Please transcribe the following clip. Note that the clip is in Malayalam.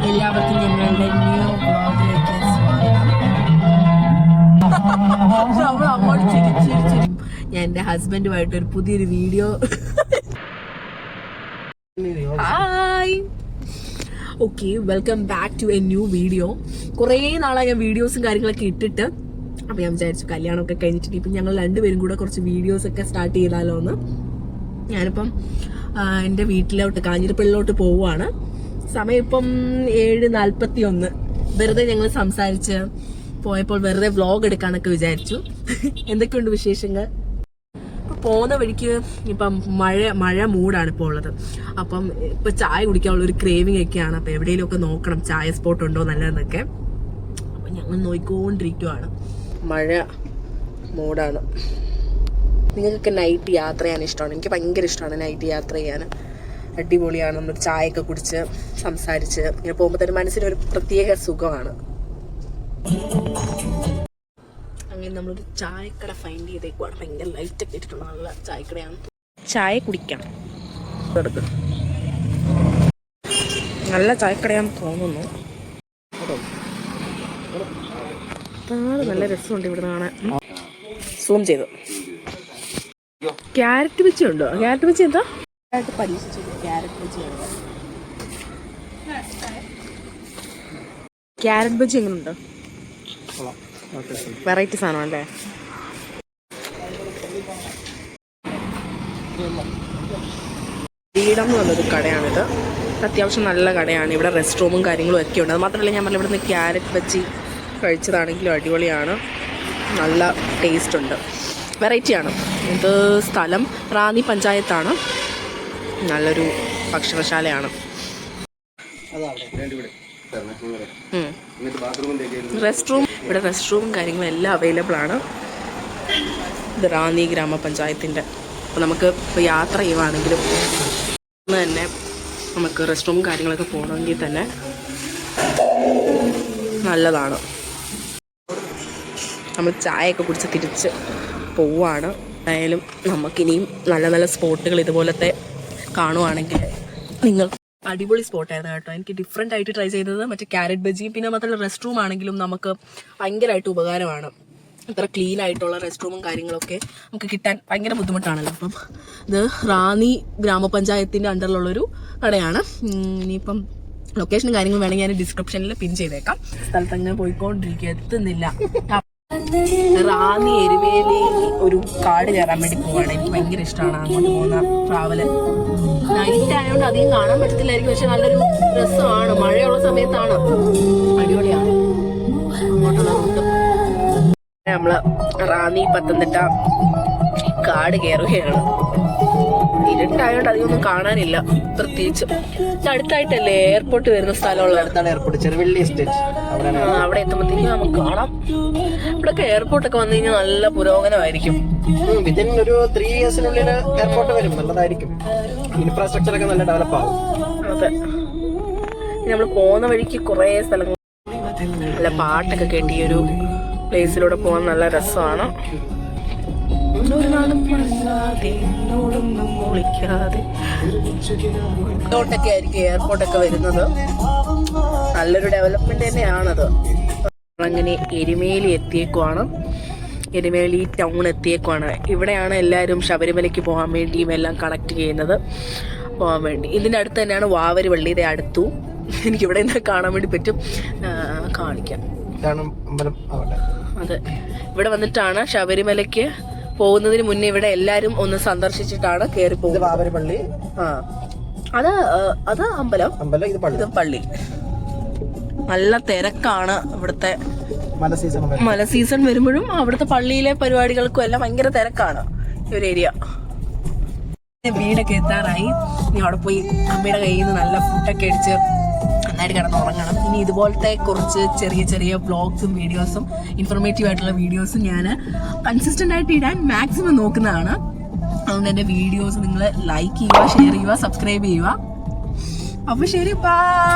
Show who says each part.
Speaker 1: എല്ലാവർക്കും ഞങ്ങളുടെ ന്യൂ ബ്ലോഗിലേക്ക് സ്വാഗതം. അങ്ങോട്ട് ചിരിച്ചിരിച്ചിരി ഞാൻ എൻ്റെ ഹസ്ബൻഡുമായിട്ട് ഒരു പുതിയൊരു video. Hi, okay, welcome back to a new video. കുറേ നാളായി ഞാൻ വീഡിയോസും കാര്യങ്ങളൊക്കെ ഇട്ടിട്ട്. അപ്പം ഞാൻ വിചാരിച്ചു കല്യാണമൊക്കെ കഴിഞ്ഞിട്ട് ഇപ്പം ഞങ്ങൾ രണ്ടുപേരും കൂടെ കുറച്ച് വീഡിയോസൊക്കെ സ്റ്റാർട്ട് ചെയ്താലോ എന്ന്. ഞാനിപ്പം എൻ്റെ വീട്ടിലോട്ട് കാഞ്ഞിരപ്പള്ളിയിലോട്ട് പോവുകയാണ്. സമയം ഇപ്പം 7:41. വെറുതെ ഞങ്ങൾ സംസാരിച്ച് പോയപ്പോൾ വെറുതെ വ്ളോഗ് എടുക്കാനൊക്കെ വിചാരിച്ചു. എന്തൊക്കെയുണ്ട് വിശേഷങ്ങൾ? ഇപ്പം പോകുന്ന വഴിക്ക് ഇപ്പം മഴ മൂടാണ് ഇപ്പോൾ ഉള്ളത്. അപ്പം ഇപ്പം ചായ കുടിക്കാനുള്ള ഒരു ക്രേവിംഗ് ഒക്കെയാണ്. അപ്പം എവിടെയെങ്കിലും ഒക്കെ നോക്കണം ചായ സ്പോട്ട് ഉണ്ടോ നല്ലതെന്നൊക്കെ. അപ്പം ഞങ്ങൾ നോക്കിക്കൊണ്ടിരിക്കുവാണ്. മഴ മൂടാണ്. നിങ്ങൾക്കൊക്കെ നൈറ്റ് യാത്ര ചെയ്യാൻ ഇഷ്ടമാണ്? എനിക്ക് ഭയങ്കര ഇഷ്ടമാണ് നൈറ്റ് യാത്ര ചെയ്യാൻ. അടിപൊളിയാണ്. നമ്മൾ ചായയൊക്കെ കുടിച്ച് സംസാരിച്ച് ഇങ്ങനെ പോകുമ്പോൾ തന്നെ മനസ്സിനൊരു പ്രത്യേക സുഖമാണ്. അങ്ങനെ നമ്മളൊരു ചായക്കട ഫൈൻഡ് ചെയ്തേക്കുവാണ്. ഭയങ്കര ലൈറ്റൊക്കെ ഇട്ടിട്ടുള്ള നല്ല ചായക്കടയാണ്. ചായ കുടിക്കാം. നല്ല ചായക്കടയാണെന്ന് തോന്നുന്നു. നല്ല രസമുണ്ട് ഇവിടെ കാണാൻ. സൂം ചെയ്തു. ക്യാരറ്റ് ബജി ഉണ്ടോ? ക്യാരറ്റ് ബജി എന്താ? പരീക്ഷിച്ചു. ക്യാരറ്റ് ബജി ഉണ്ടോ? ക്യാരറ്റ് ബജി എങ്ങനെയുണ്ട്? വെറൈറ്റി സാധനം അല്ലേ? ഫ്രീഡം എന്ന് പറഞ്ഞൊരു കടയാണിത്. അത്യാവശ്യം നല്ല കടയാണ്. ഇവിടെ റെസ്റ്റ് റൂമും കാര്യങ്ങളും ഒക്കെ ഉണ്ട്. അത് മാത്രമല്ല, ഞാൻ പറഞ്ഞ ഇവിടുന്ന് ക്യാരറ്റ് ബജി കഴിച്ചതാണെങ്കിലും അടിപൊളിയാണ്. നല്ല ടേസ്റ്റ് ഉണ്ട്. വെറൈറ്റിയാണ്. ഇത് സ്ഥലം റാന്നി പഞ്ചായത്താണ്. നല്ലൊരു ഭക്ഷണശാലയാണ്. റെസ്റ്റ് റൂം, ഇവിടെ റെസ്റ്റ് റൂമും കാര്യങ്ങളും എല്ലാം അവൈലബിൾ ആണ്. ഇത് റാന്നി ഗ്രാമപഞ്ചായത്തിൻ്റെ. അപ്പോൾ നമുക്ക് ഇപ്പോൾ യാത്ര ചെയ്യുവാണെങ്കിലും തന്നെ നമുക്ക് റെസ്റ്റ് റൂമും കാര്യങ്ങളൊക്കെ പോകണമെങ്കിൽ തന്നെ നല്ലതാണ്. നമ്മൾ ചായയൊക്കെ കുടിച്ച് തിരിച്ച് പോവുകയാണ്. ആയാലും നമുക്കിനിയും നല്ല നല്ല സ്പോട്ടുകൾ ഇതുപോലത്തെ കാണുവാണെങ്കിൽ നിങ്ങൾ അടിപൊളി സ്പോട്ടായിരുന്നു കേട്ടോ. എനിക്ക് ഡിഫറെൻ്റ് ആയിട്ട് ട്രൈ ചെയ്തത് മറ്റേ ക്യാരറ്റ് ബജിയും പിന്നെ മാത്രമല്ല റെസ്റ്റ് റൂം ആണെങ്കിലും നമുക്ക് ഭയങ്കരമായിട്ട് ഉപകാരമാണ്. ഇത്ര ക്ലീൻ ആയിട്ടുള്ള റെസ്റ്റ് റൂമും കാര്യങ്ങളൊക്കെ നമുക്ക് കിട്ടാൻ ഭയങ്കര ബുദ്ധിമുട്ടാണല്ലോ. അപ്പം ഇത് റാന്നി ഗ്രാമപഞ്ചായത്തിൻ്റെ അണ്ടറിലുള്ളൊരു കടയാണ്. ഇനിയിപ്പം ലൊക്കേഷനും കാര്യങ്ങളും വേണമെങ്കിൽ ഞാൻ ഡിസ്ക്രിപ്ഷനിൽ പിൻ ചെയ്തേക്കാം. സ്ഥലത്ത് അങ്ങനെ പോയിക്കൊണ്ടിരിക്കുക, എത്തുന്നില്ല. റാന്നി എരുമേലി ഒരു കാട് കയറാൻ വേണ്ടി പോവാണ്. എനിക്ക് ഭയങ്കര ഇഷ്ടമാണ് അങ്ങോട്ട് പോകുന്ന ട്രാവല്. നൈറ്റ് ആയതുകൊണ്ട് അധികം കാണാൻ പറ്റത്തില്ലായിരിക്കും, പക്ഷെ നല്ലൊരു രസമാണ്. മഴയുള്ള സമയത്താണ് അടിപൊളിയാണ് അങ്ങോട്ടുള്ള റൂട്ട്. നമ്മള് റാന്നി പത്തനംതിട്ട കാട് കയറുകയാണ്. ഇരുട്ടായതുകൊണ്ട് അധികമൊന്നും കാണാനില്ല പ്രത്യേകിച്ച്. അടുത്തായിട്ടല്ലേ എയർപോർട്ട് വരുന്ന സ്ഥലമുള്ള അടുത്താണ് എയർപോർട്ട്, ചെറുവള്ളി എസ്റ്റേറ്റ്. അവിടെ എത്തുമ്പോഴത്തേക്കും നമുക്ക് കാണാം. ഇവിടെയൊക്കെ എയർപോർട്ടൊക്കെ വന്നു കഴിഞ്ഞാൽ നല്ല പുരോഗമനമായിരിക്കും.
Speaker 2: വിതിൻ ഒരു 3 ഇയേഴ്സിനുള്ളിൽ എയർപോർട്ട് വരും. നല്ലതായിരിക്കും. ഇൻഫ്രാസ്ട്രക്ചർ ഒക്കെ നല്ല ഡെവലപ്പ് ആവും.
Speaker 1: അതെ. നമ്മൾ പോകുന്ന വഴിക്ക് കുറേ സ്ഥലങ്ങൾ നല്ല പാട്ടൊക്കെ കേട്ട് ഈ ഒരു പ്ലേസിലൂടെ പോകാൻ നല്ല രസമാണ്. ഇങ്ങോട്ടൊക്കെ ആയിരിക്കും എയർപോർട്ടൊക്കെ വരുന്നത്. നല്ലൊരു ഡെവലപ്മെന്റ് തന്നെയാണത്. അങ്ങനെ എരുമേലി എത്തിയേക്കുവാണ്. എരുമേലി ടൗൺ എത്തിയേക്കുവാണ്. ഇവിടെയാണ് എല്ലാവരും ശബരിമലയ്ക്ക് പോകാൻ വേണ്ടിയും എല്ലാം കണക്ട് ചെയ്യുന്നത്, പോകാൻ വേണ്ടി. ഇതിൻ്റെ അടുത്ത് തന്നെയാണ് വാവരുപള്ളി. ഇതേ അടുത്തു. എനിക്കിവിടെ നിന്ന് കാണാൻ വേണ്ടി പറ്റും. കാണിക്കാം. അതെ, ഇവിടെ വന്നിട്ടാണ് ശബരിമലയ്ക്ക് പോകുന്നതിന് മുന്നേ ഇവിടെ എല്ലാരും ഒന്ന് സന്ദർശിച്ചിട്ടാണ് കയറി പോകുന്നത്. വാവരുപള്ളി. അത് അമ്പലം, ഇത് പള്ളി. നല്ല തിരക്കാണ് ഇവിടുത്തെ. മല സീസൺ വരുമ്പോഴും അവിടുത്തെ പള്ളിയിലെ പരിപാടികൾക്കും എല്ലാം ഭയങ്കര തിരക്കാണ് ഈ ഒരു ഏരിയ. വീടൊക്കെ എത്താറായി. ഇനി അവിടെ പോയി അമ്മയുടെ കയ്യിൽ നിന്ന് നല്ല ഫുഡൊക്കെ അടിച്ച് നന്നായിട്ട് കിടന്നുറങ്ങണം. ഇനി ഇതുപോലത്തെ കുറച്ച് ചെറിയ ചെറിയ വ്ളോഗ്സും വീഡിയോസും ഇൻഫോർമേറ്റീവ് ആയിട്ടുള്ള വീഡിയോസും ഞാൻ കൺസിസ്റ്റന്റ് ആയിട്ട് ഇടാൻ മാക്സിമം നോക്കുന്നതാണ്. അതുകൊണ്ട് എൻ്റെ വീഡിയോസ് നിങ്ങൾ ലൈക്ക് ചെയ്യുക, ഷെയർ ചെയ്യുക, സബ്സ്ക്രൈബ് ചെയ്യുക. അപ്പോൾ ശരി, ബൈ.